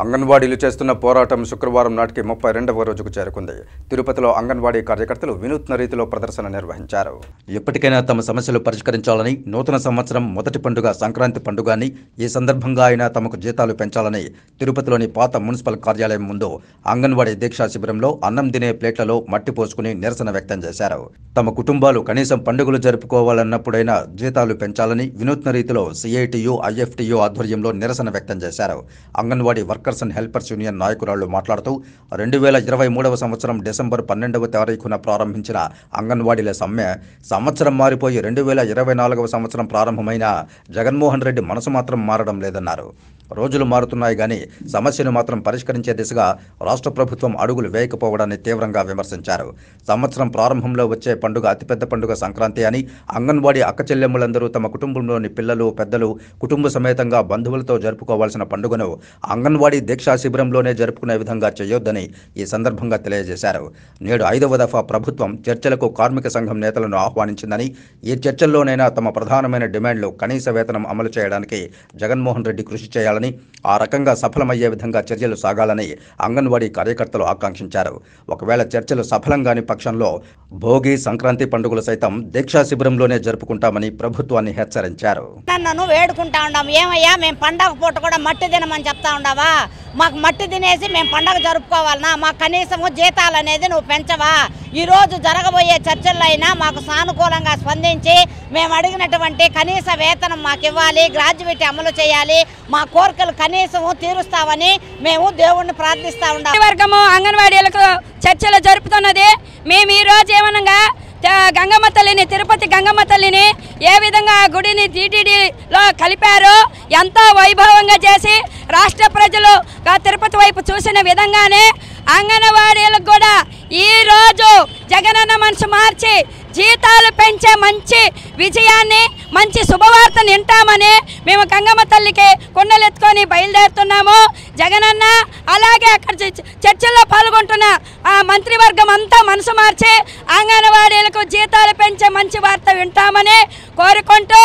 అంగన్వాడీలు చేస్తున్న పోరాటం శుక్రవారం నాటికి 32వ రోజుకు చేరుకుంది. తిరుపతిలో అంగన్వాడీ కార్యకర్తలు వినూత్న రీతిలో ప్రదర్శన నిర్వహించారు. ఎప్పటికైనా తమ సమస్యలు పరిష్కరించాలని, నూతన సంవత్సరం మొదటి పండుగ సంక్రాంతి పండుగ అని, ఈ సందర్భంగా అయినా తమకు జీతాలు పెంచాలని తిరుపతిలోని పాత మున్సిపల్ కార్యాలయం ముందు అంగన్వాడీ దీక్షా శిబిరంలో అన్నం తినే ప్లేట్లలో మట్టి పోసుకుని నిరసన వ్యక్తం చేశారు. తమ కుటుంబాలు కనీసం పండుగలు జరుపుకోవాలన్నప్పుడైనా జీతాలు పెంచాలని వినూత్న రీతిలో సిఐటియు, ఐఎఫ్టియు ఆధ్వర్యంలో నిరసన వ్యక్తం చేశారు. Anganwadi workers and helpers union నాయకురాళ్లు మాట్లాడుతూ 2023వ సంవత్సరం డిసెంబర్ 12వ తారీఖున ప్రారంభించిన అంగన్వాడీల సమ్మె సంవత్సరం మారిపోయి 2024వ సంవత్సరం ప్రారంభమైన జగన్మోహన్ రెడ్డి మనసు మాత్రం మారడం లేదన్నారు. రోజులు మారుతున్నాయి కానీ సమస్యను మాత్రం పరిష్కరించే దిశగా రాష్ట్ర ప్రభుత్వం అడుగులు వేయకపోవడాన్ని తీవ్రంగా విమర్శించారు. సంవత్సరం ప్రారంభంలో వచ్చే పండుగ అతిపెద్ద పండుగ సంక్రాంతి అని, అంగన్వాడీ అక్కచెల్లెమ్మలందరూ తమ కుటుంబంలోని పిల్లలు, పెద్దలు కుటుంబ సమేతంగా బంధువులతో జరుపుకోవాల్సిన పండుగను అంగన్వాడీ దీక్షా శిబిరంలోనే జరుపుకునే విధంగా చేయొద్దని ఈ సందర్భంగా తెలియజేశారు. నేడు 5వ దఫా ప్రభుత్వం చర్చలకు కార్మిక సంఘం నేతలను ఆహ్వానించిందని, ఈ చర్చల్లోనైనా తమ ప్రధానమైన డిమాండ్లు కనీస వేతనం అమలు చేయడానికి జగన్మోహన్ రెడ్డి కృషి చేయాలని, ఆ రకంగా సఫలమయ్యే విధంగా చర్యలు సాగాలని అంగన్వాడీ కార్యకర్తలు ఆకాంక్షించారు. ఒకవేళ చర్చలు సఫలం కాని పక్షంలో భోగి, సంక్రాంతి పండుగలు సైతం దీక్షా శిబిరంలోనే జరుపుకుంటామని ప్రభుత్వాన్ని హెచ్చరించారు. నన్ను వేడుకుంటా ఉన్నాం, ఏమయ్యా మేము పండగ పూట కూడా మట్టి తినమని చెప్తా ఉండవా? మాకు మట్టి తినేసి మేము పండగ జరుపుకోవాలన్నా? మాకు కనీసము జీతాలు అనేది నువ్వు పెంచవా? ఈరోజు జరగబోయే చర్చల్లో అయినా మాకు సానుకూలంగా స్పందించి మేము అడిగినటువంటి కనీస వేతనం మాకు ఇవ్వాలి, గ్రాడ్యుయేట్ అమలు చేయాలి, మా కోరికలు కనీసము తీరుస్తామని మేము దేవుణ్ణి ప్రార్థిస్తా ఉన్నాం. వర్గము అంగన్వాడీలకు చర్చలు జరుపుతున్నది. మేము ఈరోజు ఏమనగా గంగమ్మ తల్లిని, తిరుపతి గంగమ్మ తల్లిని ఏ విధంగా గుడిని టీటీడీలో కలిపారో ఎంతో వైభవంగా చేసి రాష్ట్ర ప్రజలు తిరుపతి వైపు చూసిన విధంగానే అంగన్వాడీలకు కూడా ఈరోజు జగనన్న మనసు మార్చి జీతాలు పెంచే మంచి విజయాన్ని, మంచి శుభవార్తను వింటామని మేము గంగమ్మ తల్లికి కుండలెత్తుకొని బయలుదేరుతున్నాము. జగనన్న అలాగే అక్కడ చర్చల్లో పాల్గొంటున్న ఆ మంత్రివర్గం అంతా మనసు మార్చి అంగన్వాడీలకు జీతాలు పెంచే మంచి వార్త వింటామని కోరుకుంటూ